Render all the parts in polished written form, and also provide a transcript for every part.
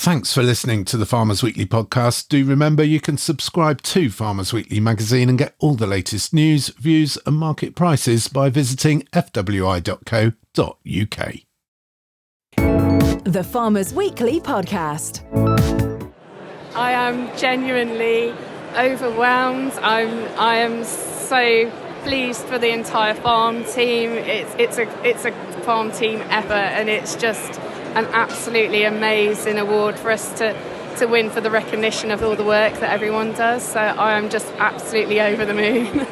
Thanks for listening to the Farmers Weekly podcast. Do remember you can subscribe to Farmers Weekly magazine and get all the latest news, views and market prices by visiting fwi.co.uk. The Farmers Weekly podcast. I am genuinely overwhelmed. I am so pleased for the entire farm team. It's a farm team effort, and it's just an absolutely amazing award for us to win, for the recognition of all the work that everyone does. So I am just absolutely over the moon.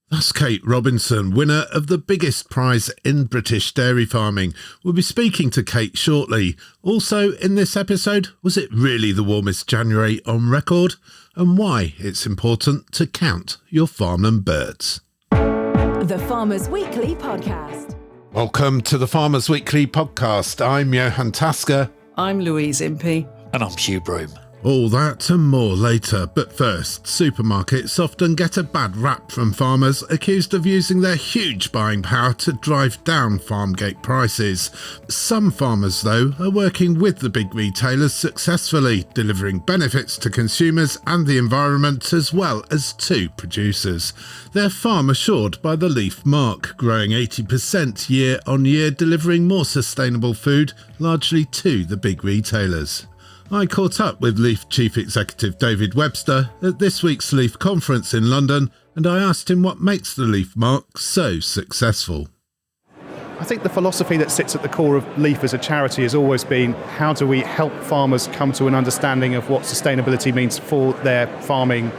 That's Kate Robinson, winner of the biggest prize in British dairy farming. We'll be speaking to Kate shortly. Also in this episode, was it really the warmest January on record? And why it's important to count your farmland birds. The Farmers Weekly podcast. Welcome to the Farmers Weekly podcast. I'm Johann. I'm Louise Impey. And I'm Hugh. Broom. All that and more later, but first, supermarkets often get a bad rap from farmers accused of using their huge buying power to drive down farm gate prices. Some farmers, though, are working with the big retailers successfully, delivering benefits to consumers and the environment as well as to producers. They're farm assured by the Leaf Mark, growing 80% year on year, delivering more sustainable food, largely to the big retailers. I caught up with Leaf Chief Executive David Webster at this week's Leaf conference in London, and I asked him what makes the Leaf Mark so successful. I think the philosophy that sits at the core of Leaf as a charity has always been, how do we help farmers come to an understanding of what sustainability means for their farming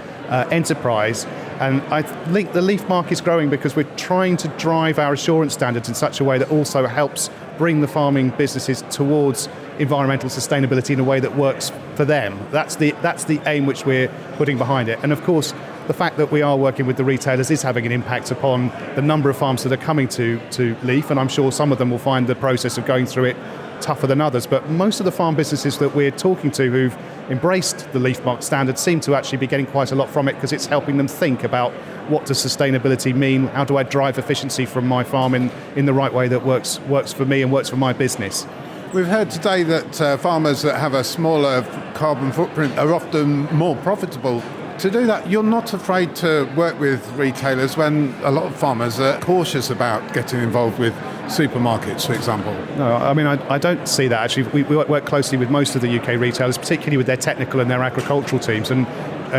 enterprise. And I think the Leaf Mark is growing because we're trying to drive our assurance standards in such a way that also helps bring the farming businesses towards environmental sustainability in a way that works for them. That's the aim which we're putting behind it. And of course, the fact that we are working with the retailers is having an impact upon the number of farms that are coming to Leaf, and I'm sure some of them will find the process of going through it tougher than others. But most of the farm businesses that we're talking to who've embraced the Leaf Mark standard seem to actually be getting quite a lot from it, because it's helping them think about what does sustainability mean, how do I drive efficiency from my farm in the right way that works for me and works for my business. We've heard today that farmers that have a smaller carbon footprint are often more profitable. To do that, you're not afraid to work with retailers when a lot of farmers are cautious about getting involved with supermarkets, for example? No, I mean, I don't see that actually. We work closely with most of the UK retailers, particularly with their technical and their agricultural teams, and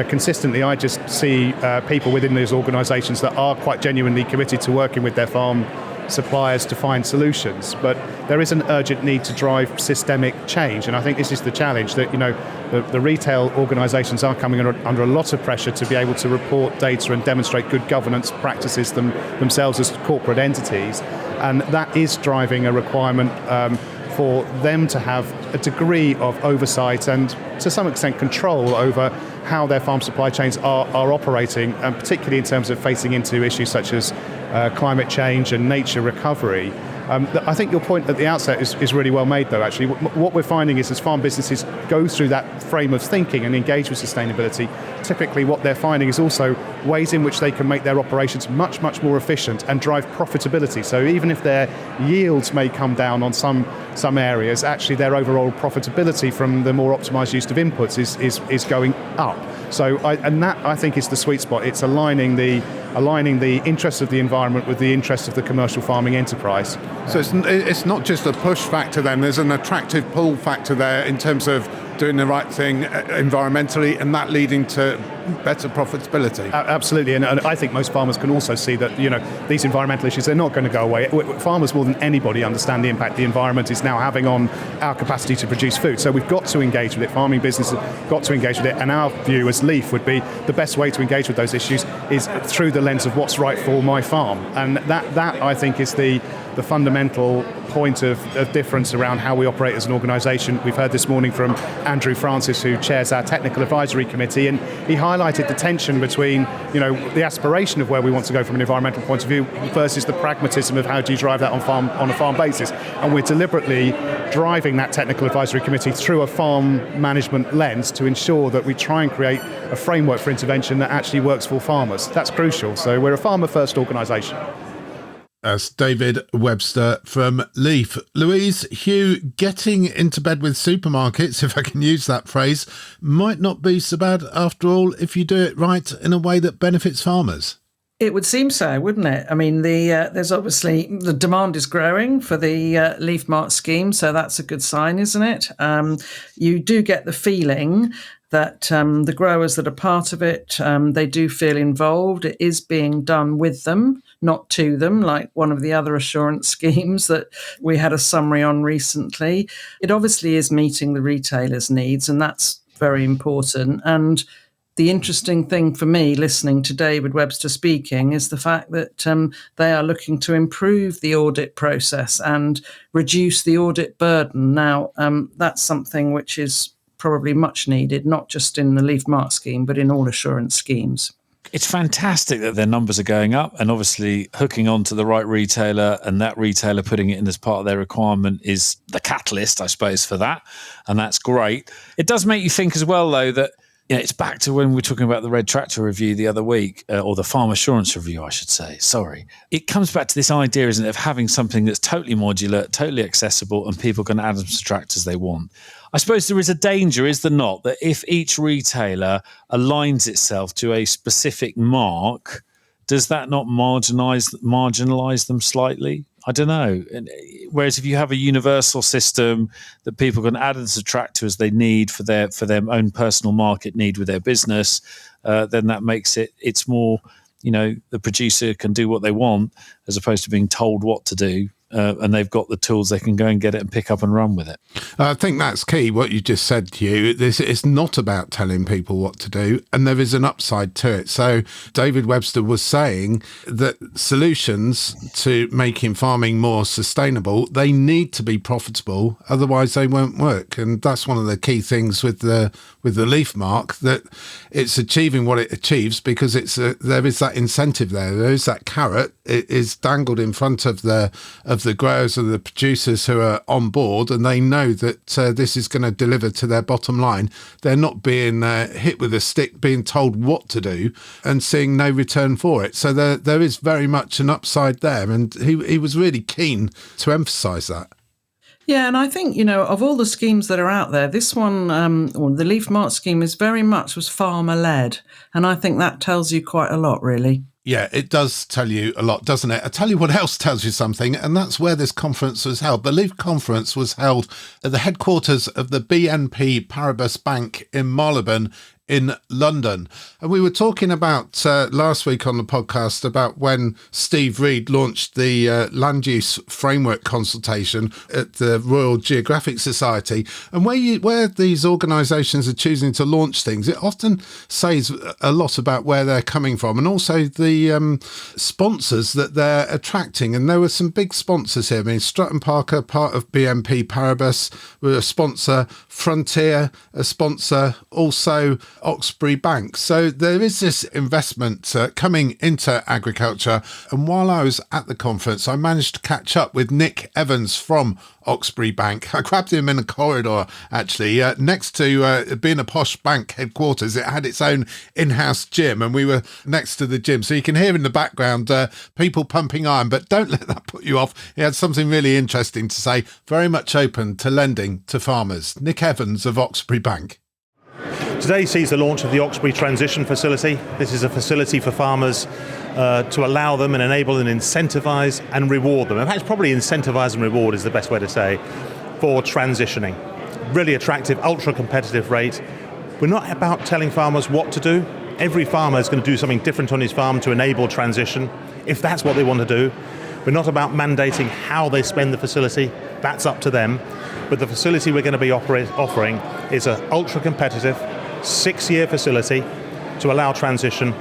consistently I just see people within those organisations that are quite genuinely committed to working with their farm suppliers to find solutions. But there is an urgent need to drive systemic change, and I think this is the challenge, that the retail organisations are coming under a lot of pressure to be able to report data and demonstrate good governance practices themselves as corporate entities, and that is driving a requirement for them to have a degree of oversight and to some extent control over how their farm supply chains are operating, and particularly in terms of facing into issues such as climate change and nature recovery. I think your point at the outset is really well made, though, actually. What we're finding is, as farm businesses go through that frame of thinking and engage with sustainability, typically what they're finding is also ways in which they can make their operations much, much more efficient and drive profitability. So even if their yields may come down on some areas, actually their overall profitability from the more optimised use of inputs is going up. So that I think is the sweet spot. It's aligning the interests of the environment with the interests of the commercial farming enterprise. So it's not just a push factor then, there's an attractive pull factor there in terms of doing the right thing environmentally, and that leading to better profitability. Absolutely, and I think most farmers can also see that these environmental issues, they're not going to go away. Farmers more than anybody understand the impact the environment is now having on our capacity to produce food. So we've got to engage with it. Farming businesses have got to engage with it, and our view as Leaf would be the best way to engage with those issues is through the lens of what's right for my farm, and that I think is the fundamental point of difference around how we operate as an organisation. We've heard this morning from Andrew Francis, who chairs our technical advisory committee, and he highlighted the tension between the aspiration of where we want to go from an environmental point of view versus the pragmatism of how do you drive that on a farm basis. And we're deliberately driving that technical advisory committee through a farm management lens to ensure that we try and create a framework for intervention that actually works for farmers. That's crucial. So we're a farmer first organisation. That's David Webster from Leaf. Louise, Hugh, getting into bed with supermarkets, if I can use that phrase, might not be so bad after all if you do it right in a way that benefits farmers. It would seem so, wouldn't it? I mean, there's obviously the demand is growing for the Leaf Mart scheme, so that's a good sign, isn't it? You do get the feeling that the growers that are part of it, they do feel involved. It is being done with them, not to them, like one of the other assurance schemes that we had a summary on recently. It obviously is meeting the retailers' needs, and that's very important. And the interesting thing for me, listening to David Webster speaking, is the fact that they are looking to improve the audit process and reduce the audit burden. Now, that's something which is probably much needed, not just in the Leaf Mart scheme, but in all assurance schemes. It's fantastic that their numbers are going up, and obviously hooking on to the right retailer and that retailer putting it in as part of their requirement is the catalyst, I suppose, for that. And that's great. It does make you think as well, though, that it's back to when we were talking about the Red Tractor review the other week, or the Farm Assurance review, I should say. Sorry. It comes back to this idea, isn't it, of having something that's totally modular, totally accessible, and people can add and subtract as they want. I suppose there is a danger, is there not, that if each retailer aligns itself to a specific mark, does that not marginalise them slightly? I don't know. Whereas if you have a universal system that people can add and subtract to as they need for their own personal market need with their business, then that makes it's more, the producer can do what they want as opposed to being told what to do. And they've got the tools, they can go and get it and pick up and run with it. I think that's key, what you just said, Hugh. This is not about telling people what to do, and there is an upside to it. So David Webster was saying that solutions to making farming more sustainable, they need to be profitable, otherwise they won't work. And that's one of the key things with the Leaf Mark, that it's achieving what it achieves because there is that incentive there. There is that carrot. It is dangled in front of the growers and the producers who are on board, and they know that this is going to deliver to their bottom line. They're not being hit with a stick, being told what to do and seeing no return for it. So there is very much an upside there, and he was really keen to emphasise that. Yeah, and I think, of all the schemes that are out there, this one, the Leaf Mart scheme was farmer-led, and I think that tells you quite a lot, really. Yeah, it does tell you a lot, doesn't it? I tell you what else tells you something, and that's where this conference was held. The Leaf Conference was held at the headquarters of the BNP Paribas Bank in Marylebone in London. And we were talking about last week on the podcast about when Steve Reed launched the land use framework consultation at the Royal Geographic Society. And where these organisations are choosing to launch things, it often says a lot about where they're coming from and also the sponsors that they're attracting. And there were some big sponsors here. I mean, Stratton Parker, part of BNP Paribas, were a sponsor, Frontier, a sponsor, also Oxbury Bank. So there is this investment coming into agriculture. And while I was at the conference, I managed to catch up with Nick Evans from Oxbury Bank. I grabbed him in a corridor, actually, next to being a posh bank headquarters. It had its own in-house gym, and we were next to the gym. So you can hear in the background people pumping iron, but don't let that put you off. He had something really interesting to say, very much open to lending to farmers. Nick Evans of Oxbury Bank. Today sees the launch of the Oxbury Transition Facility. This is a facility for farmers to allow them and enable and incentivise and reward them. In fact, probably incentivise and reward is the best way to say, for transitioning. Really attractive, ultra-competitive rate. We're not about telling farmers what to do. Every farmer is going to do something different on his farm to enable transition, if that's what they want to do. We're not about mandating how they spend the facility. That's up to them. But the facility we're going to be offering is an ultra-competitive 6-year facility to allow transition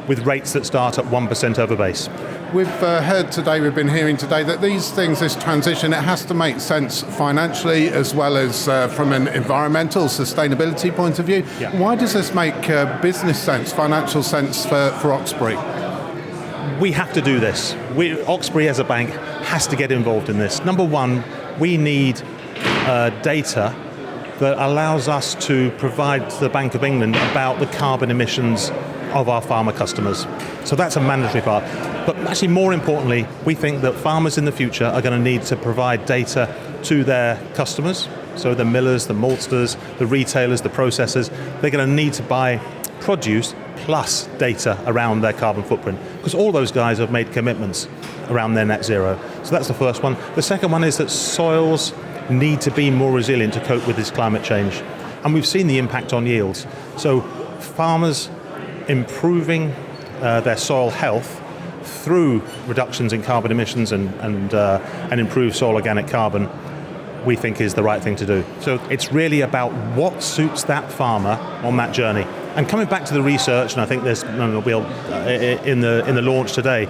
with rates that start at 1% over base. We've we've been hearing today that these things, this transition, it has to make sense financially as well as from an environmental sustainability point of view. Yeah. Why does this make business sense, financial sense for Oxbury? We have to do this. Oxbury as a bank has to get involved in this. Number one, we need data that allows us to provide to the Bank of England about the carbon emissions of our farmer customers. So that's a mandatory part. But actually, more importantly, we think that farmers in the future are going to need to provide data to their customers. So the millers, the maltsters, the retailers, the processors, they're going to need to buy produce plus data around their carbon footprint, because all those guys have made commitments around their net zero. So that's the first one. The second one is that soils need to be more resilient to cope with this climate change. And we've seen the impact on yields. So farmers improving their soil health through reductions in carbon emissions and improved soil organic carbon, we think is the right thing to do. So it's really about what suits that farmer on that journey. And coming back to the research, and I think there's in the launch today,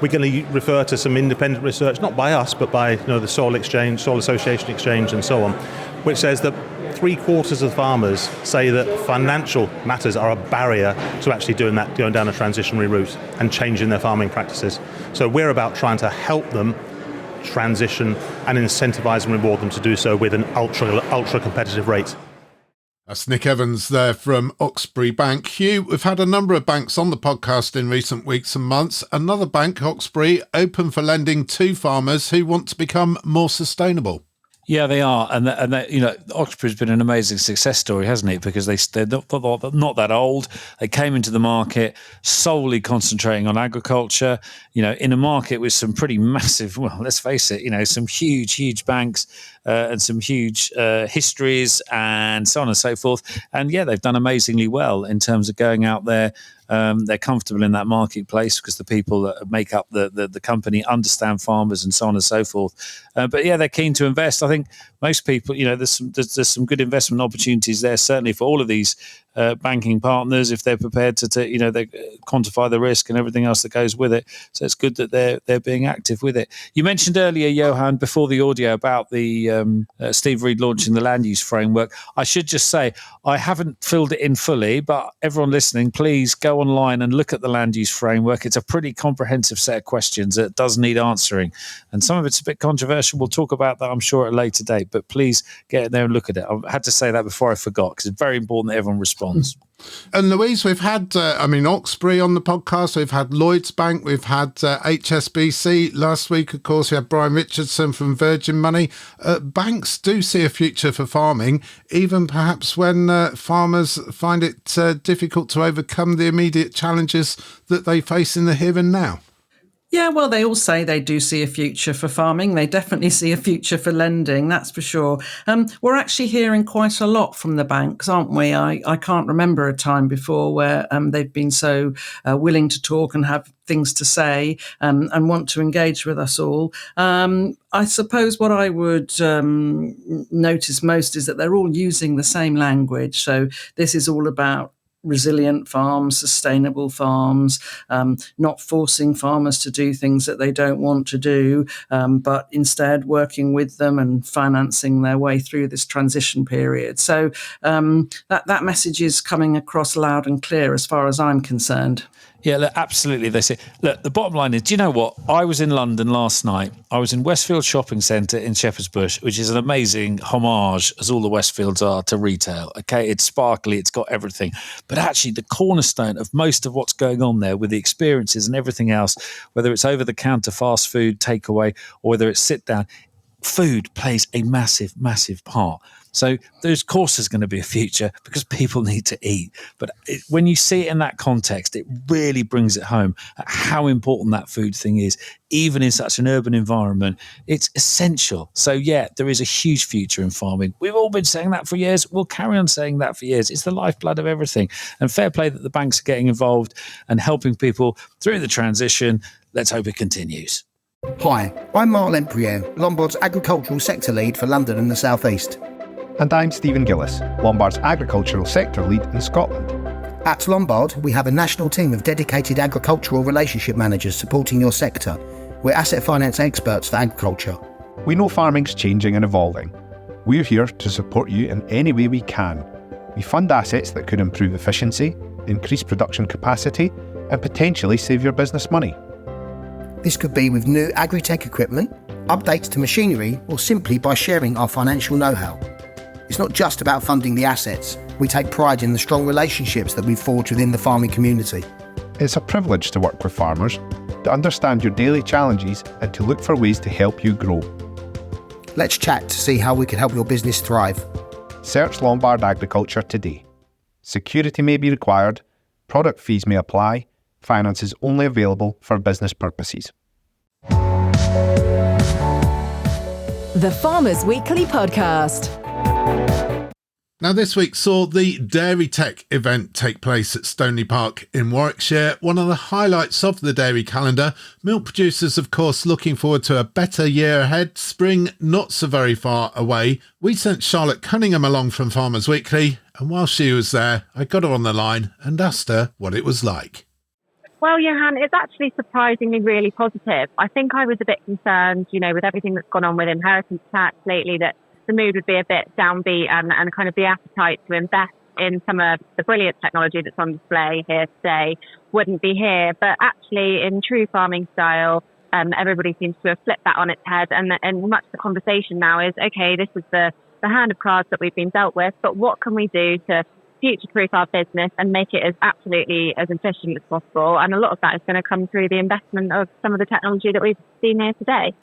we're going to refer to some independent research, not by us, but by the Soil Exchange, Soil Association Exchange, and so on, which says that 3/4 of farmers say that financial matters are a barrier to actually going down a transitionary route and changing their farming practices. So we're about trying to help them transition and incentivize and reward them to do so with an ultra competitive rate. That's Nick Evans there from Oxbury Bank. Hugh, we've had a number of banks on the podcast in recent weeks and months. Another bank, Oxbury, open for lending to farmers who want to become more sustainable. Yeah, they are, and Oxbury's been an amazing success story, hasn't it? Because they're not that old. They came into the market solely concentrating on agriculture. In a market with some pretty massive, well, let's face it, some huge banks and some huge histories and so on and so forth. And yeah, they've done amazingly well in terms of going out there. They're comfortable in that marketplace because the people that make up the company understand farmers and so on and so forth. But yeah, they're keen to invest. I think most people, there's some good investment opportunities there, certainly for all of these banking partners, if they're prepared to they quantify the risk and everything else that goes with it. So it's good that they're being active with it. You mentioned earlier, Johann, before the audio about the Steve Reed launching the land use framework. I should just say I haven't filled it in fully, but everyone listening, please go online and look at the land use framework. It's a pretty comprehensive set of questions that does need answering, and some of it's a bit controversial. We'll talk about that, I'm sure, at a later date, but please get in there and look at it. I had to say that before I forgot, because it's very important that everyone responds. And Louise, we've had, Oxbury on the podcast, we've had Lloyds Bank, we've had HSBC. Last week, of course, we had Brian Richardson from Virgin Money. Banks do see a future for farming, even perhaps when farmers find it difficult to overcome the immediate challenges that they face in the here and now. Yeah, well, they all say they do see a future for farming. They definitely see a future for lending, that's for sure. We're actually hearing quite a lot from the banks, aren't we? I can't remember a time before where they've been so willing to talk and have things to say and want to engage with us all. I suppose what I would notice most is that they're all using the same language. So this is all about resilient farms, sustainable farms, not forcing farmers to do things that they don't want to do, but instead working with them and financing their way through this transition period. So that message is coming across loud and clear as far as I'm concerned. Yeah, look, absolutely. They say, look, the bottom line is, do you know what? I was in London last night. I was in Westfield Shopping Centre in Shepherd's Bush, which is an amazing homage, as all the Westfields are, to retail. Okay, it's sparkly, it's got everything. But actually, the cornerstone of most of what's going on there with the experiences and everything else, whether it's over-the-counter fast food, takeaway, or whether it's sit-down, food plays a massive, massive part. So there's, of course, there's going to be a future because people need to eat. But when you see it in that context, it really brings it home how important that food thing is, even in such an urban environment. It's essential. So, yeah, there is a huge future in farming. We've all been saying that for years. We'll carry on saying that for years. It's the lifeblood of everything. And fair play that the banks are getting involved and helping people through the transition. Let's hope it continues. Hi, I'm Mark Lempriere, Lombard's Agricultural Sector Lead for London and the South East. And I'm Stephen Gillis, Lombard's Agricultural Sector Lead in Scotland. At Lombard, we have a national team of dedicated agricultural relationship managers supporting your sector. We're asset finance experts for agriculture. We know farming's changing and evolving. We're here to support you in any way we can. We fund assets that could improve efficiency, increase production capacity, and potentially save your business money. This could be with new agri-tech equipment, updates to machinery, or simply by sharing our financial know-how. It's not just about funding the assets. We take pride in the strong relationships that we've forged within the farming community. It's a privilege to work with farmers, to understand your daily challenges and to look for ways to help you grow. Let's chat to see how we can help your business thrive. Search Lombard Agriculture today. Security may be required, product fees may apply, finance is only available for business purposes. The Farmers Weekly Podcast. Now, this week saw the DairyTech event take place at Stoneleigh Park in Warwickshire, one of the highlights of the dairy calendar. Milk producers, of course, looking forward to a better year ahead, spring not so very far away. We sent Charlotte Cunningham along from Farmers Weekly, and while she was there, I got her on the line and asked her what it was like. Well, Johann, it's actually surprisingly really positive. I think I was a bit concerned, with everything that's gone on with inheritance tax lately, that the mood would be a bit downbeat and kind of the appetite to invest in some of the brilliant technology that's on display here today wouldn't be here. But actually, in true farming style, everybody seems to have flipped that on its head. And much of the conversation now is, okay, this is the hand of cards that we've been dealt with, but what can we do to future-proof our business and make it as absolutely as efficient as possible? And a lot of that is going to come through the investment of some of the technology that we've seen here today.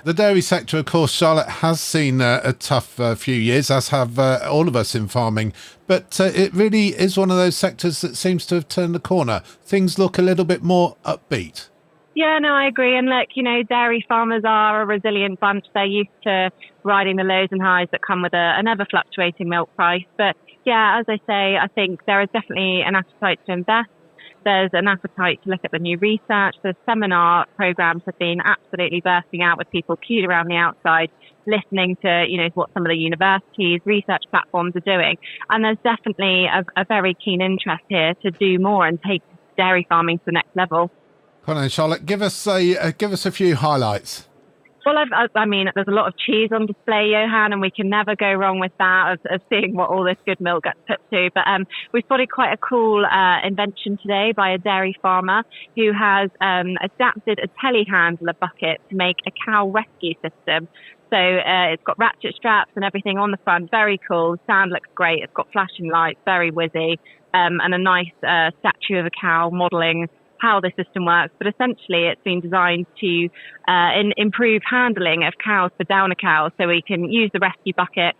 The dairy sector, of course, Charlotte, has seen a tough few years, as have all of us in farming. But it really is one of those sectors that seems to have turned the corner. Things look a little bit more upbeat. Yeah, no, I agree. And look, dairy farmers are a resilient bunch. They're used to riding the lows and highs that come with an ever-fluctuating milk price. But yeah, as I say, I think there is definitely an appetite to invest. There's an appetite to look at the new research. The seminar programs have been absolutely bursting out with people queued around the outside, listening to, what some of the universities, research platforms are doing. And there's definitely a very keen interest here to do more and take dairy farming to the next level. Come on, Charlotte, give us a few highlights. Well, there's a lot of cheese on display, Johann, and we can never go wrong with that, of seeing what all this good milk gets put to. But we spotted quite a cool invention today by a dairy farmer who has adapted a telehandler bucket to make a cow rescue system. So it's got ratchet straps and everything on the front. Very cool. Sound looks great. It's got flashing lights, very whizzy, and a nice statue of a cow modelling how the system works. But essentially it's been designed to improve handling of cows for downer cows. So we can use the rescue bucket.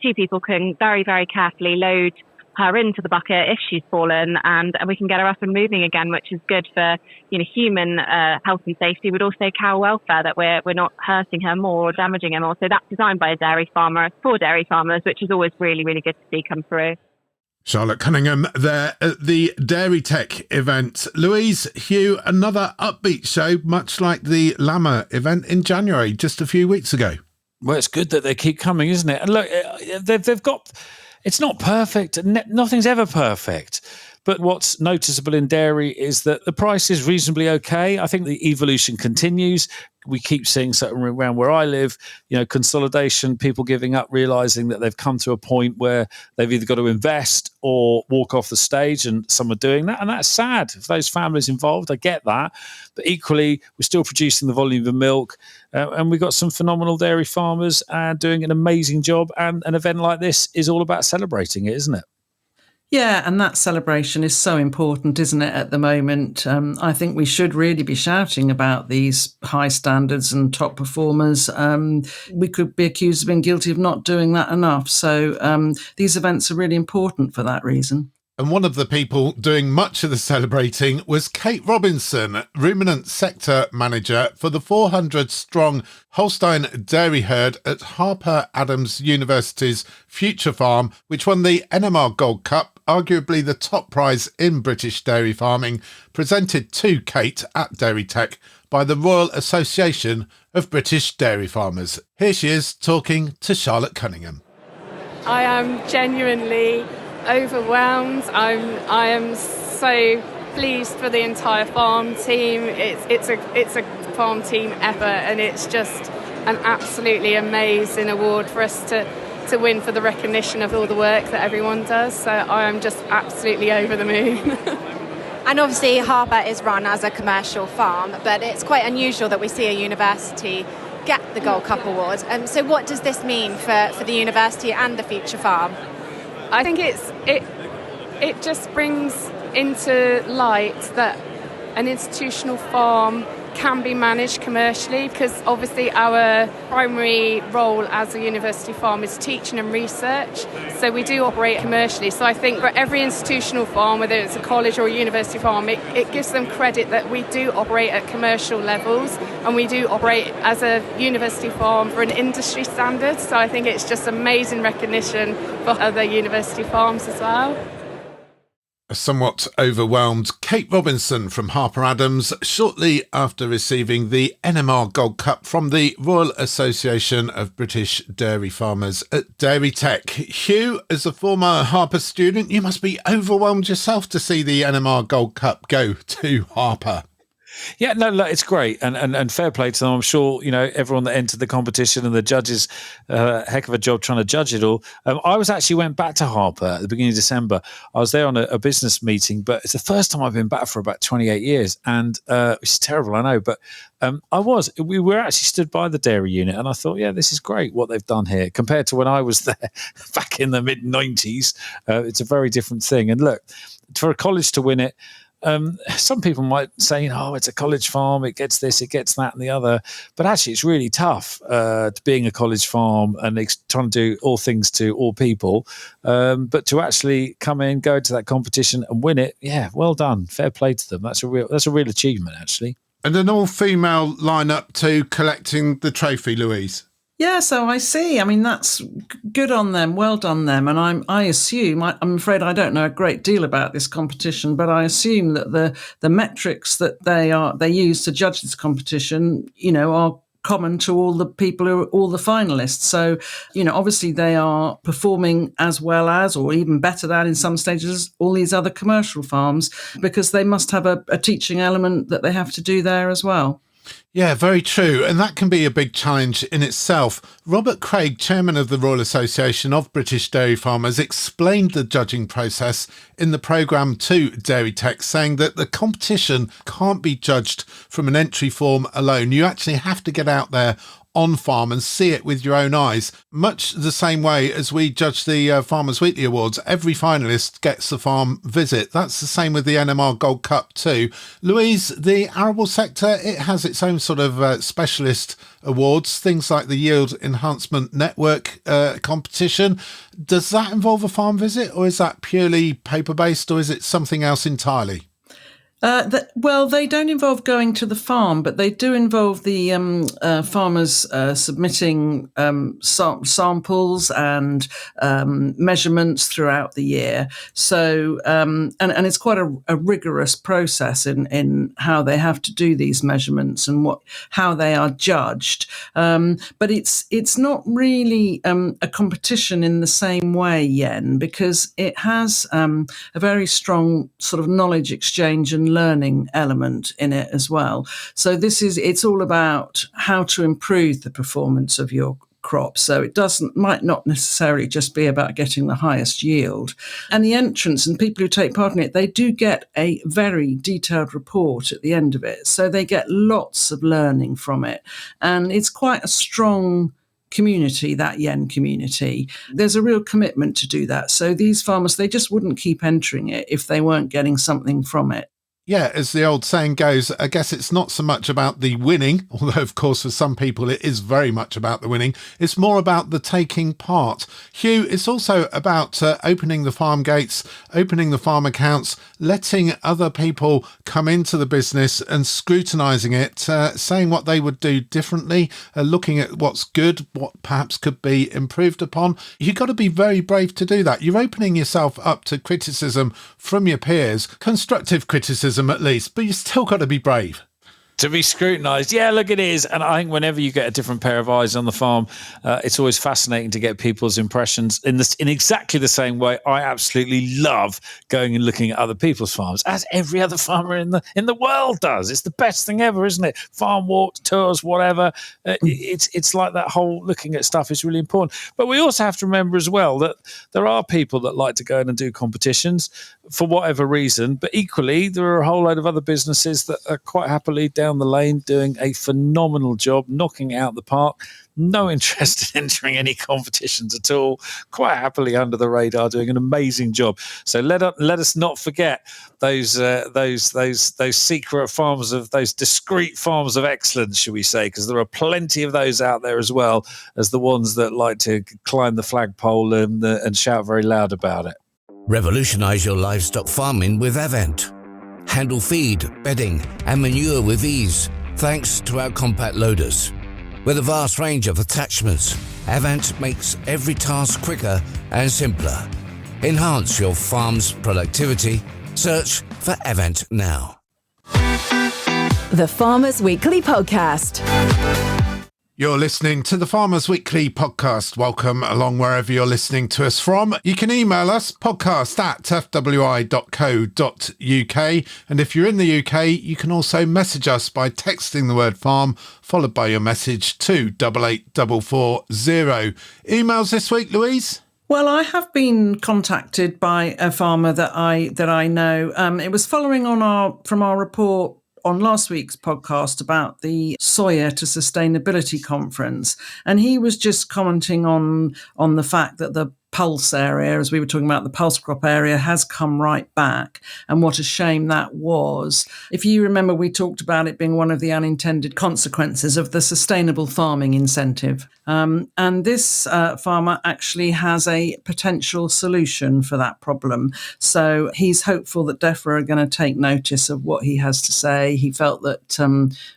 Two people can very, very carefully load her into the bucket if she's fallen, and we can get her up and moving again, which is good for human health and safety, but also cow welfare, that we're not hurting her more or damaging her more. So that's designed by a dairy farmer for dairy farmers, which is always really, really good to see come through. Charlotte Cunningham there at the DairyTech event. Louise, Hugh, another upbeat show, much like the Llama event in January, just a few weeks ago. Well, it's good that they keep coming, isn't it? And look, they've got... It's not perfect. Nothing's ever perfect. But what's noticeable in dairy is that the price is reasonably okay. I think the evolution continues. We keep seeing something around where I live, consolidation, people giving up, realizing that they've come to a point where they've either got to invest or walk off the stage, and some are doing that. And that's sad for those families involved. I get that. But equally, we're still producing the volume of milk, and we've got some phenomenal dairy farmers doing an amazing job. And an event like this is all about celebrating it, isn't it? Yeah, and that celebration is so important, isn't it, at the moment? I think we should really be shouting about these high standards and top performers. We could be accused of being guilty of not doing that enough. So these events are really important for that reason. And one of the people doing much of the celebrating was Kate Robinson, Ruminant Sector Manager for the 400-strong Holstein dairy herd at Harper Adams University's Future Farm, which won the NMR Gold Cup, arguably the top prize in British dairy farming, presented to Kate at DairyTech by the Royal Association of British Dairy Farmers. Here she is talking to Charlotte Cunningham. I am genuinely overwhelmed. I am so pleased for the entire farm team. It's a farm team effort, and it's just an absolutely amazing award for us to win, for the recognition of all the work that everyone does. So I am just absolutely over the moon. And obviously Harper is run as a commercial farm, but it's quite unusual that we see a university get the Gold Cup award. So what does this mean for the university and the future farm? I think it just brings into light that an institutional farm can be managed commercially, because obviously our primary role as a university farm is teaching and research, so we do operate commercially. So I think for every institutional farm, whether it's a college or a university farm, it gives them credit that we do operate at commercial levels, and we do operate as a university farm for an industry standard. So I think it's just amazing recognition for other university farms as well. A somewhat overwhelmed Kate Robinson from Harper Adams shortly after receiving the NMR Gold Cup from the Royal Association of British Dairy Farmers at DairyTech. Hugh, as a former Harper student, you must be overwhelmed yourself to see the NMR Gold Cup go to Harper. Yeah, no, it's great, and fair play to them. I'm sure, everyone that entered the competition and the judges, heck of a job trying to judge it all. I went back to Harper at the beginning of December. I was there on a business meeting, but it's the first time I've been back for about 28 years, and it's terrible, I know, but we were actually stood by the dairy unit, and I thought, yeah, this is great what they've done here compared to when I was there back in the mid-90s. It's a very different thing, and look, for a college to win it, some people might say, it's a college farm, it gets this, it gets that and the other. But actually, it's really tough being a college farm and trying to do all things to all people. But to actually come in, go into that competition and win it, yeah, well done. Fair play to them. That's a real achievement, actually. And an all-female lineup to collecting the trophy, Louise. Yeah, so I see. I mean, that's good on them. Well done them. And I assume, I'm afraid I don't know a great deal about this competition, but I assume that the metrics that they use to judge this competition, are common to all the people all the finalists. So, obviously they are performing as well as, or even better than in some stages, all these other commercial farms, because they must have a teaching element that they have to do there as well. Yeah, very true. And that can be a big challenge in itself. Robert Craig, chairman of the Royal Association of British Dairy Farmers, explained the judging process in the programme to DairyTech, saying that the competition can't be judged from an entry form alone. You actually have to get out there on farm and see it with your own eyes, much the same way as we judge the Farmers Weekly Awards. Every finalist gets a farm visit. That's the same with the NMR Gold Cup too. Louise, the arable sector, it has its own sort of specialist awards, things like the Yield Enhancement Network competition. Does that involve a farm visit, or is that purely paper-based, or is it something else entirely? Well, they don't involve going to the farm, but they do involve the farmers submitting samples and measurements throughout the year. So, and it's quite a rigorous process in how they have to do these measurements and how they are judged. But it's not really a competition in the same way, Yen, because it has a very strong sort of knowledge exchange and learning element in it as well. So it's all about how to improve the performance of your crop. So it might not necessarily just be about getting the highest yield. And the entrants and people who take part in it, they do get a very detailed report at the end of it. So they get lots of learning from it. And it's quite a strong community, that Yen community. There's a real commitment to do that. So these farmers, they just wouldn't keep entering it if they weren't getting something from it. Yeah, as the old saying goes, I guess it's not so much about the winning, although of course for some people it is very much about the winning. It's more about the taking part. Hugh, it's also about opening the farm gates, opening the farm accounts, letting other people come into the business and scrutinising it, saying what they would do differently, looking at what's good, what perhaps could be improved upon. You've got to be very brave to do that. You're opening yourself up to criticism from your peers, constructive criticism at least, but you still got to be brave. To be scrutinised. Yeah, look, it is. And I think whenever you get a different pair of eyes on the farm, it's always fascinating to get people's impressions in exactly the same way. I absolutely love going and looking at other people's farms, as every other farmer in the world does. It's the best thing ever, isn't it? Farm walks, tours, whatever. It's like that whole looking at stuff is really important. But we also have to remember as well that there are people that like to go in and do competitions for whatever reason. But equally, there are a whole load of other businesses that are quite happily down down the lane, doing a phenomenal job, knocking it out the park. No interest in entering any competitions at all. Quite happily under the radar, doing an amazing job. So let us not forget those secret farms of those discreet farms of excellence, shall we say? Because there are plenty of those out there as well as the ones that like to climb the flagpole and shout very loud about it. Revolutionise your livestock farming with Avent. Handle feed, bedding and manure with ease thanks to our compact loaders. With a vast range of attachments, Avent makes every task quicker and simpler. Enhance your farm's productivity. Search for Avent now. The Farmers Weekly Podcast. You're listening to the Farmers Weekly podcast. Welcome along wherever you're listening to us from. You can email us, podcast@fwi.co.uk. And if you're in the UK, you can also message us by texting the word farm, followed by your message to 88440. Emails this week, Louise? Well, I have been contacted by a farmer that I know. It was following on from our report on last week's podcast about the Soya to Sustainability Conference. And he was just commenting on the fact that the pulse area, as we were talking about, the pulse crop area has come right back, and what a shame that was. If you remember, we talked about it being one of the unintended consequences of the sustainable farming incentive. And this farmer actually has a potential solution for that problem. So he's hopeful that DEFRA are going to take notice of what he has to say. He felt that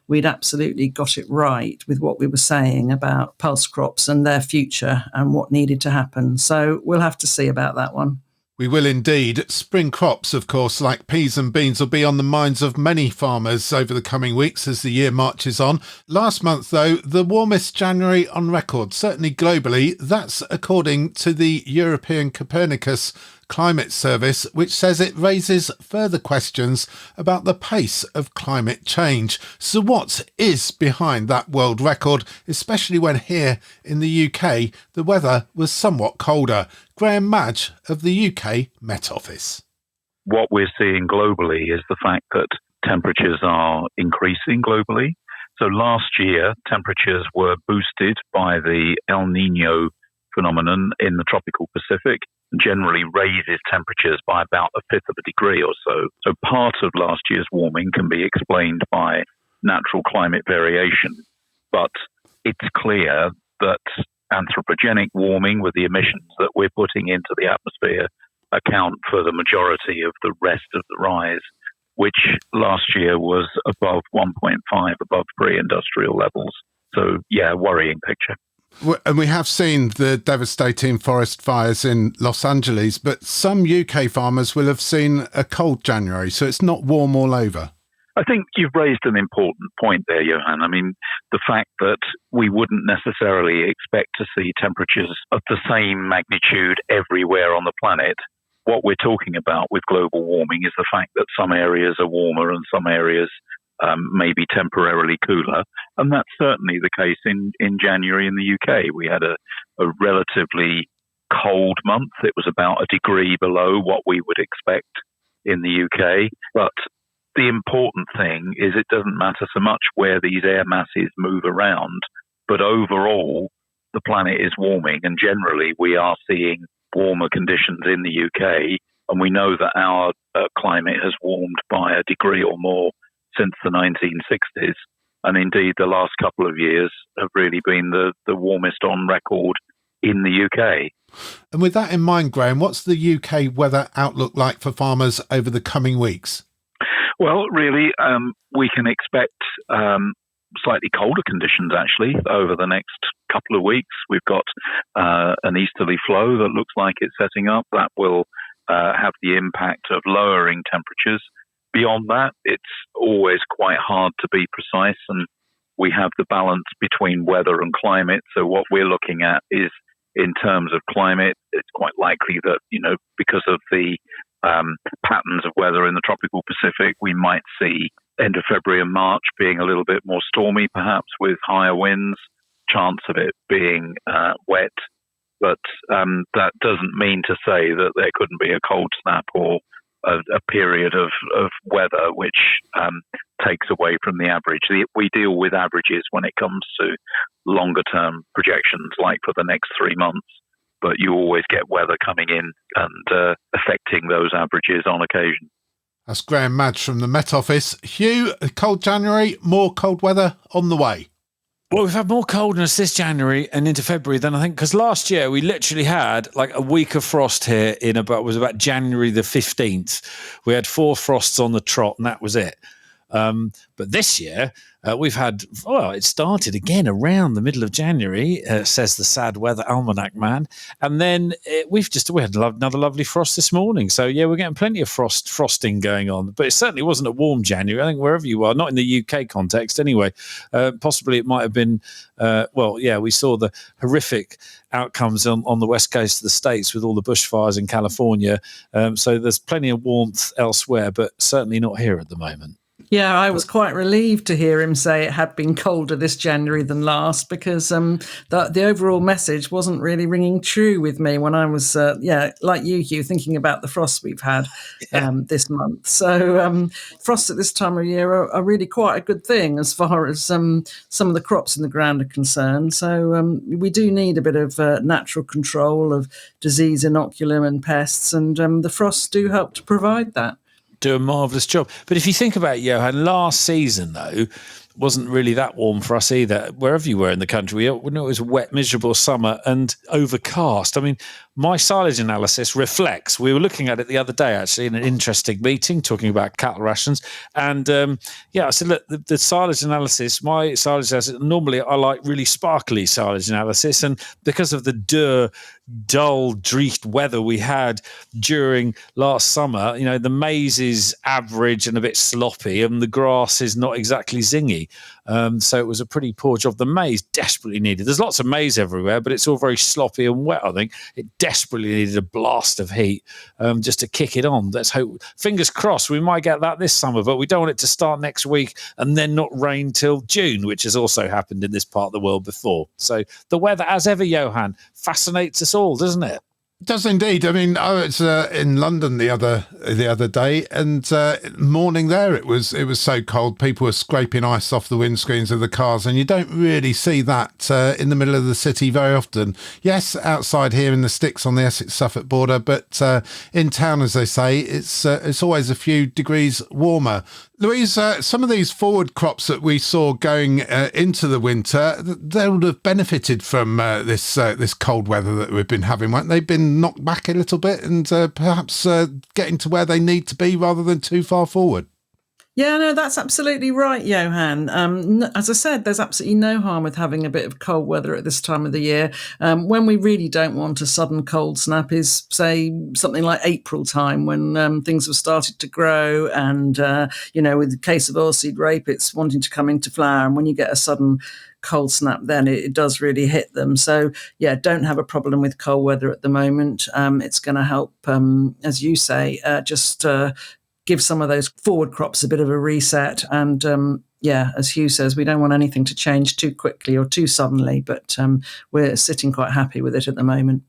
we'd absolutely got it right with what we were saying about pulse crops and their future and what needed to happen. So we'll have to see about that one. We will indeed. Spring crops, of course, like peas and beans, will be on the minds of many farmers over the coming weeks as the year marches on. Last month, though, the warmest January on record, certainly globally. That's according to the European Copernicus Climate Service, which says it raises further questions about the pace of climate change. So what is behind that world record, especially when here in the UK the weather was somewhat colder? Graham Madge of the UK Met Office. What we're seeing globally is the fact that temperatures are increasing globally. So last year, temperatures were boosted by the El Niño phenomenon in the tropical Pacific, generally raises temperatures by about a fifth of a degree or so. So part of last year's warming can be explained by natural climate variation. But it's clear that anthropogenic warming with the emissions that we're putting into the atmosphere account for the majority of the rest of the rise, which last year was above 1.5, above pre-industrial levels. So, yeah, worrying picture. And we have seen the devastating forest fires in Los Angeles, but some UK farmers will have seen a cold January, so it's not warm all over. I think you've raised an important point there, Johann. I mean, the fact that we wouldn't necessarily expect to see temperatures of the same magnitude everywhere on the planet. What we're talking about with global warming is the fact that some areas are warmer and some areas may be temporarily cooler. And that's certainly the case in January in the UK. We had a relatively cold month. It was about a degree below what we would expect in the UK. But the important thing is it doesn't matter so much where these air masses move around, but overall the planet is warming, and generally we are seeing warmer conditions in the UK, and we know that our climate has warmed by a degree or more since the 1960s, and indeed the last couple of years have really been the warmest on record in the UK. And with that in mind, Graham, what's the UK weather outlook like for farmers over the coming weeks? Well, really, we can expect slightly colder conditions, actually, over the next couple of weeks. We've got an easterly flow that looks like it's setting up. That will have the impact of lowering temperatures. Beyond that, it's always quite hard to be precise, and we have the balance between weather and climate. So what we're looking at is, in terms of climate, it's quite likely that, because of the patterns of weather in the tropical Pacific, we might see end of February and March being a little bit more stormy, perhaps with higher winds, chance of it being wet. But that doesn't mean to say that there couldn't be a cold snap or a period of weather which takes away from the average. We deal with averages when it comes to longer term projections, like for the next 3 months, but you always get weather coming in and affecting those averages on occasion. That's Graham Madge from the Met Office. Hugh, a cold January, more cold weather on the way. Well, we've had more coldness this January and into February than I think, because last year we literally had like a week of frost here was about January the 15th. We had 4 frosts on the trot and that was it. But this year we've had, it started again around the middle of January, says the sad weather almanac man. And then we had another lovely frost this morning. So yeah, we're getting plenty of frosting going on, but it certainly wasn't a warm January. I think wherever you are, not in the UK context anyway, possibly it might have been, we saw the horrific outcomes on the west coast of the States with all the bushfires in California. So there's plenty of warmth elsewhere, but certainly not here at the moment. Yeah, I was quite relieved to hear him say it had been colder this January than last, because the overall message wasn't really ringing true with me when I was, like you, Hugh, thinking about the frosts we've had this month. So frosts at this time of year are really quite a good thing as far as some of the crops in the ground are concerned. So we do need a bit of natural control of disease, inoculum and pests, and the frosts do help to provide that. Do a marvellous job. But if you think about it, Johann, last season, though, wasn't really that warm for us either. Wherever you were in the country, it was a wet, miserable summer and overcast. I mean, my silage analysis reflects, we were looking at it the other day, actually, in an interesting meeting, talking about cattle rations. And I said, look, the silage analysis, my silage analysis, normally I like really sparkly silage analysis. And because of the dull, dreeched weather we had during last summer, the maize is average and a bit sloppy and the grass is not exactly zingy. So it was a pretty poor job. The maize desperately needed. There's lots of maize everywhere, but it's all very sloppy and wet, I think. It desperately needed a blast of heat just to kick it on. Let's hope, fingers crossed, we might get that this summer, but we don't want it to start next week and then not rain till June, which has also happened in this part of the world before. So the weather, as ever, Johann, fascinates us all, doesn't it? It does indeed. I mean, I was in London the other day, and morning there it was so cold. People were scraping ice off the windscreens of the cars, and you don't really see that in the middle of the city very often. Yes, outside here in the sticks on the Essex-Suffolk border, but in town, as they say, it's always a few degrees warmer. Louise, some of these forward crops that we saw going into the winter, they would have benefited from this cold weather that we've been having, won't they? Been knocked back a little bit and perhaps getting to where they need to be rather than too far forward. Yeah, no, that's absolutely right, Johann. As I said, there's absolutely no harm with having a bit of cold weather at this time of the year. When we really don't want a sudden cold snap is, say, something like April time when things have started to grow and, with the case of oilseed rape, it's wanting to come into flower. And when you get a sudden cold snap, then it does really hit them. So, yeah, don't have a problem with cold weather at the moment. It's going to help, as you say, give some of those forward crops a bit of a reset. And as Hugh says, we don't want anything to change too quickly or too suddenly, but we're sitting quite happy with it at the moment.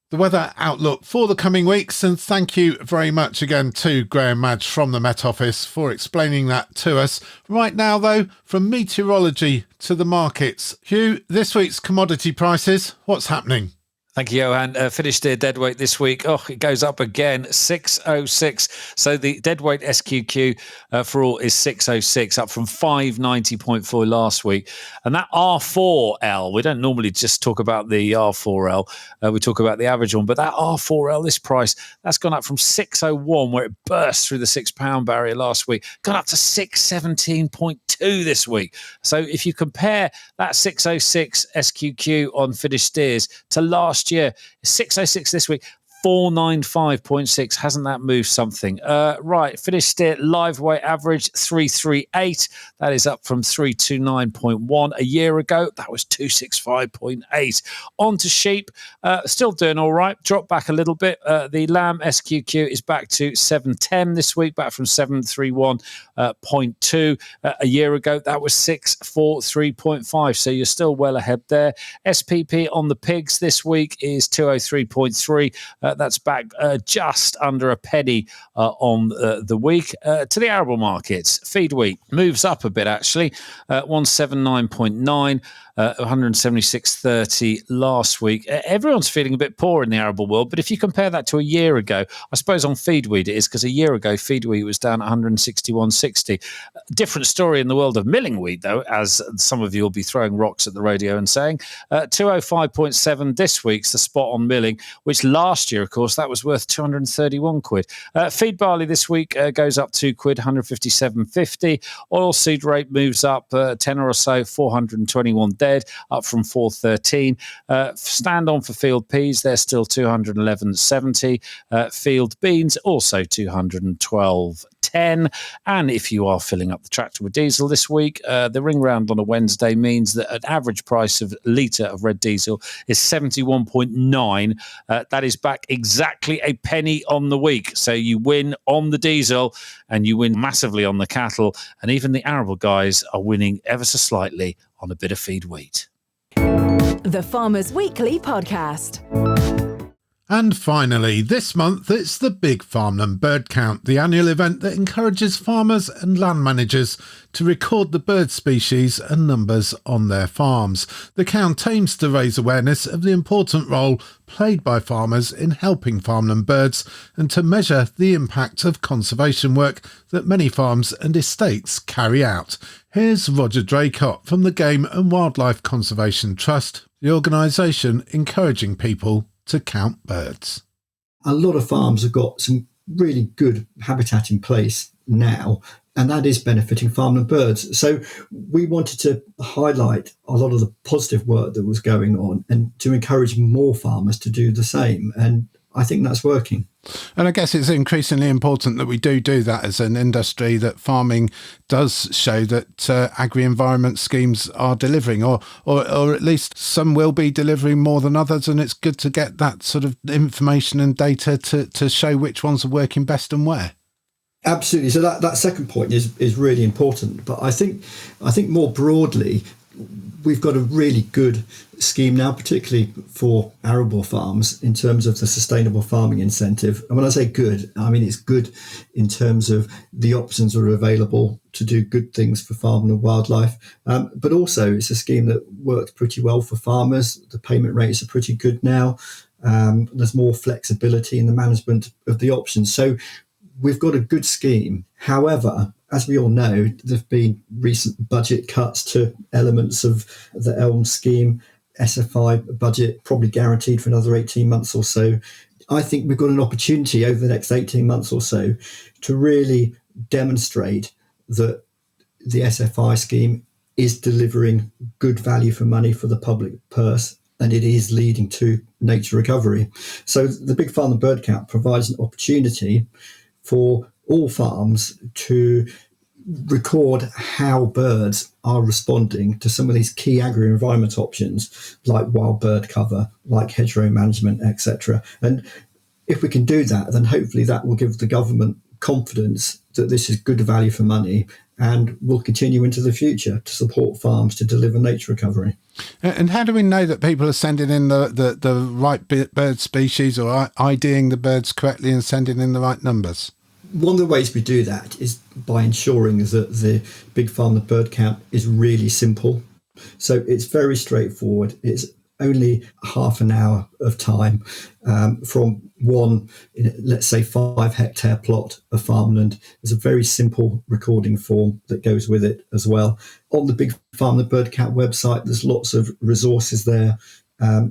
The weather outlook for the coming weeks, and thank you very much again to Graham Madge from the Met Office for explaining that to us. Right now, though, from meteorology to the markets. Hugh, this week's commodity prices, what's happening? Thank you, Johann. Finished steer deadweight this week. It goes up again, 606. So the deadweight SQQ for all is 606, up from 590.4 last week. And that R4L, we don't normally just talk about the R4L, we talk about the average one, but that R4L, this price, that's gone up from 601, where it burst through the £6 barrier last week, gone up to 617.2 this week. So if you compare that 606 SQQ on finished steers to last year, 606 this week, 495.6. Hasn't that moved something? Right, finished steer live weight average 338. That is up from 329.1 a year ago. That was 265.8. On to sheep, still doing all right. Dropped back a little bit. The lamb SQQ is back to 710 this week, back from 731.2 a year ago. That was 643.5. So you're still well ahead there. SPP on the pigs this week is 203.3. That's back just under a penny on the week. To the arable markets, feed wheat moves up a bit actually, 179.9. 176.30 last week. Everyone's feeling a bit poor in the arable world, but if you compare that to a year ago, I suppose on feed wheat it is, because a year ago feed wheat was down 161.60. Different story in the world of milling wheat, though, as some of you will be throwing rocks at the radio and saying 205.7 this week's the spot on milling, which last year, of course, that was worth 231 quid. Feed barley this week goes up 2 quid, 157.50. Oilseed rate moves up 10 or so, 421 dead, up from 413. Stand on for field peas, they're still 211.70. Field beans also 212.10. And if you are filling up the tractor with diesel this week, the ring round on a Wednesday means that an average price of litre of red diesel is 71.9. That is back exactly a penny on the week. So you win on the diesel and you win massively on the cattle. And even the arable guys are winning ever so slightly on a bit of feed wheat. The Farmers Weekly Podcast. And finally, this month it's the Big Farmland Bird Count, the annual event that encourages farmers and land managers to record the bird species and numbers on their farms. The count aims to raise awareness of the important role played by farmers in helping farmland birds and to measure the impact of conservation work that many farms and estates carry out. Here's Roger Draycott from the Game and Wildlife Conservation Trust, the organisation encouraging people to count birds. A lot of farms have got some really good habitat in place now, and that is benefiting farmland birds. So we wanted to highlight a lot of the positive work that was going on and to encourage more farmers to do the same. And I think that's working. And I guess it's increasingly important that we do that as an industry, that farming does show that agri-environment schemes are delivering, or at least some will be delivering more than others. And it's good to get that sort of information and data to show which ones are working best and where. Absolutely. So that second point is really important. But I think more broadly, we've got a really good scheme now, particularly for arable farms, in terms of the sustainable farming incentive. And when I say good, I mean it's good in terms of the options that are available to do good things for farming and wildlife. But also it's a scheme that works pretty well for farmers. The payment rates are pretty good now. There's more flexibility in the management of the options. So we've got a good scheme. However, as we all know, there have been recent budget cuts to elements of the ELM scheme. SFI budget probably guaranteed for another 18 months or so. I think we've got an opportunity over the next 18 months or so to really demonstrate that the SFI scheme is delivering good value for money for the public purse, and it is leading to nature recovery. So the Big Farmland Bird Count provides an opportunity for all farms to record how birds are responding to some of these key agri-environment options like wild bird cover, like hedgerow management, etc. And if we can do that, then hopefully that will give the government confidence that this is good value for money and will continue into the future to support farms to deliver nature recovery. And how do we know that people are sending in the right bird species, or IDing the birds correctly and sending in the right numbers? One of the ways we do that is by ensuring that the Big Farmland Bird Count is really simple. So it's very straightforward. It's only half an hour of time from one, let's say 5 hectare plot of farmland. There's a very simple recording form that goes with it as well. On the Big Farmland Bird Count website, there's lots of resources there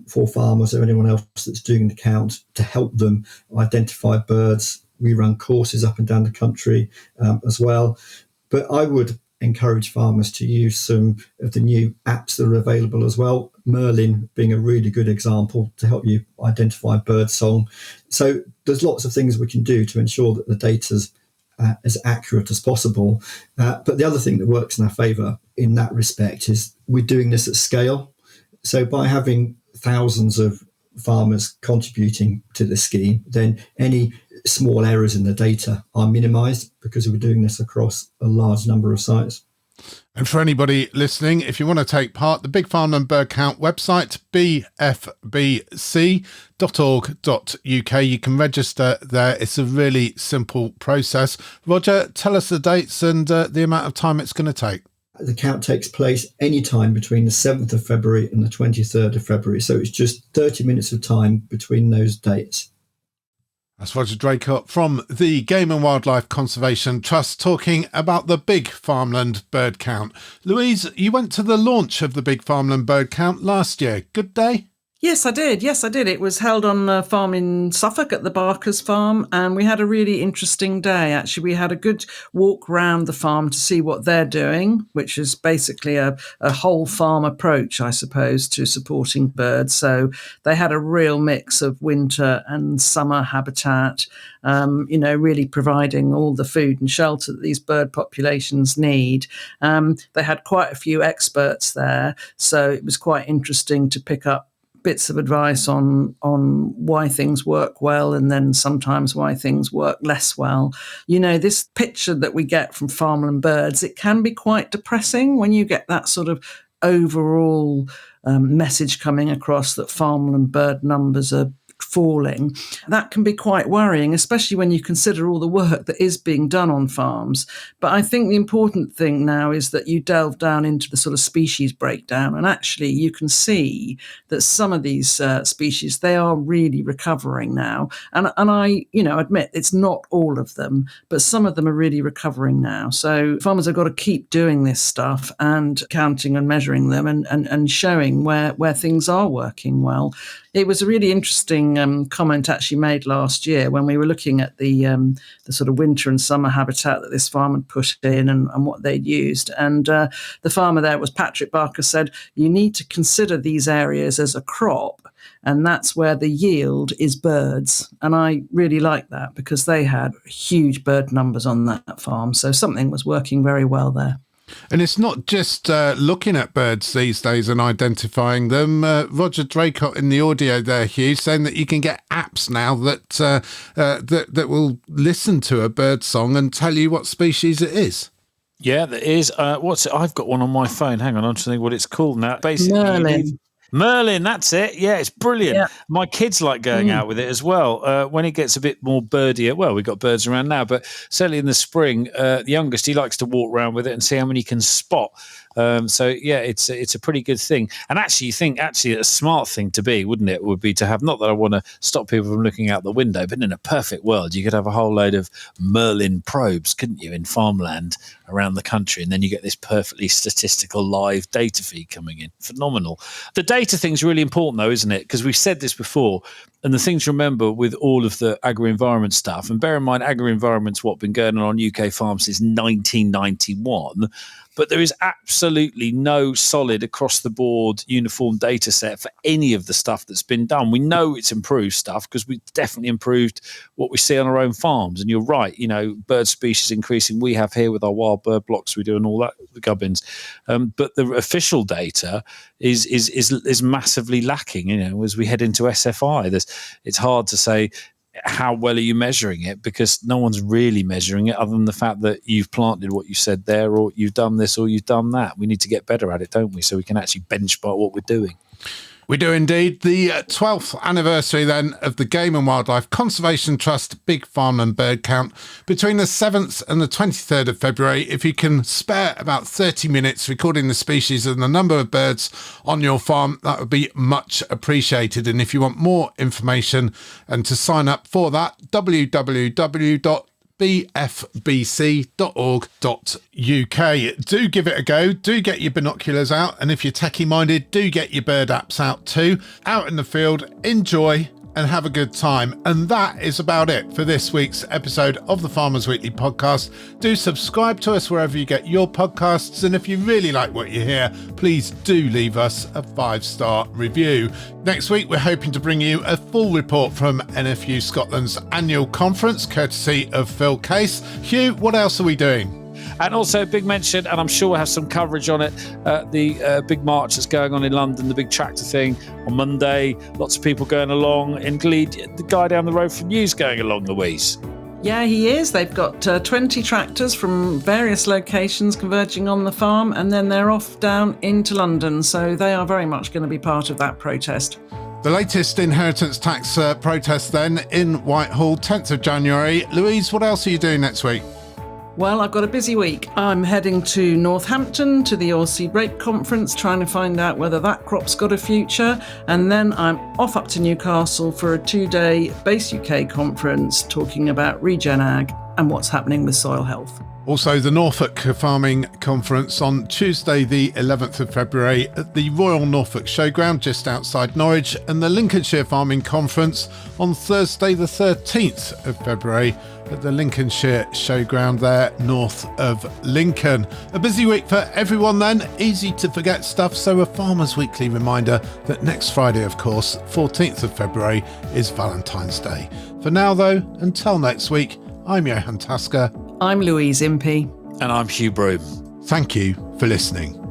for farmers or anyone else that's doing the count to help them identify birds. We run courses up and down the country as well. But I would encourage farmers to use some of the new apps that are available as well. Merlin being a really good example to help you identify bird song. So there's lots of things we can do to ensure that the data's as accurate as possible. But the other thing that works in our favour in that respect is we're doing this at scale. So by having thousands of farmers contributing to the scheme, then any small errors in the data are minimised because we're doing this across a large number of sites. And for anybody listening, if you want to take part, the Big Farmland Bird Count website, bfbc.org.uk. You can register there. It's a really simple process. Roger, tell us the dates and the amount of time it's going to take. The count takes place any time between the 7th of February and the 23rd of February. So it's just 30 minutes of time between those dates. That's Roger Draycott from the Game and Wildlife Conservation Trust talking about the Big Farmland Bird Count. Louise, you went to the launch of the Big Farmland Bird Count last year. Good day? Yes, I did. It was held on a farm in Suffolk at the Barker's farm, and we had a really interesting day. Actually, we had a good walk round the farm to see what they're doing, which is basically a whole farm approach, I suppose, to supporting birds. So they had a real mix of winter and summer habitat, really providing all the food and shelter that these bird populations need. They had quite a few experts there, so it was quite interesting to pick up bits of advice on why things work well and then sometimes why things work less well. This picture that we get from farmland birds, it can be quite depressing when you get that sort of overall message coming across that farmland bird numbers are falling. That can be quite worrying, especially when you consider all the work that is being done on farms. But I think the important thing now is that you delve down into the sort of species breakdown, and actually you can see that some of these species, they are really recovering now. And I admit it's not all of them, but some of them are really recovering now. So farmers have got to keep doing this stuff and counting and measuring them and showing where things are working well. It was a really interesting comment actually made last year when we were looking at the sort of winter and summer habitat that this farm had put in and what they'd used. And the farmer there was Patrick Barker, said, you need to consider these areas as a crop, and that's where the yield is birds. And I really like that because they had huge bird numbers on that farm. So something was working very well there. And it's not just looking at birds these days and identifying them. Roger Draycott in the audio there, Hugh, saying that you can get apps now that will listen to a bird song and tell you what species it is. Yeah, there is. I've got one on my phone. Hang on, I'm trying to think what it's called now. Basically, Merlin, that's it. Yeah, it's brilliant. Yeah. My kids like going out with it as well. When it gets a bit more birdier, well, we've got birds around now, but certainly in the spring, the youngest, he likes to walk around with it and see how many he can spot. It's a pretty good thing. And actually, you think a smart thing to be, wouldn't it, would be to have, not that I want to stop people from looking out the window, but in a perfect world, you could have a whole load of Merlin probes, couldn't you, in farmland around the country, and then you get this perfectly statistical live data feed coming in. Phenomenal. The data thing's really important though, isn't it? Because we've said this before, and the thing to remember with all of the agri-environment stuff, and bear in mind agri-environment's been going on UK farms since 1991, but there is absolutely no solid across-the-board uniform data set for any of the stuff that's been done. We know it's improved stuff because we've definitely improved what we see on our own farms. And you're right, bird species increasing. We have here with our wild bird blocks we do and all that, the gubbins. But the official data is massively lacking. As we head into SFI, it's hard to say how well are you measuring it, because no one's really measuring it other than the fact that you've planted what you said there, or you've done this, or you've done that. We need to get better at it, don't we? So we can actually benchmark what we're doing. We do indeed. The 12th anniversary then of the Game and Wildlife Conservation Trust Big Farmland Bird Count between the 7th and the 23rd of February. If you can spare about 30 minutes recording the species and the number of birds on your farm, that would be much appreciated. And if you want more information and to sign up for that, www.bfbc.org.uk. Do give it a go. Do get your binoculars out. And if you're techie minded, do get your bird apps out too. Out in the field, enjoy and have a good time. And that is about it for this week's episode of the Farmers Weekly podcast. Do subscribe to us wherever you get your podcasts. And if you really like what you hear, please do leave us a 5-star review. Next week, we're hoping to bring you a full report from NFU Scotland's annual conference, courtesy of Phil Case. Hugh, what else are we doing? And also, big mention, and I'm sure we'll have some coverage on it, the big march that's going on in London, the big tractor thing on Monday. Lots of people going along. Indeed, the guy down the road from you's going along, Louise. Yeah, he is. They've got 20 tractors from various locations converging on the farm, and then they're off down into London. So they are very much going to be part of that protest. The latest inheritance tax protest then in Whitehall, 10th of January. Louise, what else are you doing next week? Well, I've got a busy week. I'm heading to Northampton to the Oilseed Rape Conference, trying to find out whether that crop's got a future. And then I'm off up to Newcastle for a 2-day Base UK conference talking about Regen Ag and what's happening with soil health. Also, the Norfolk Farming Conference on Tuesday, the 11th of February at the Royal Norfolk Showground just outside Norwich, and the Lincolnshire Farming Conference on Thursday, the 13th of February at the Lincolnshire Showground there north of Lincoln. A busy week for everyone then, easy to forget stuff, so a Farmers Weekly reminder that next Friday, of course, 14th of February, is Valentine's Day. For now though, until next week, I'm Johann. I'm Louise Impey. And I'm Hugh Broom. Thank you for listening.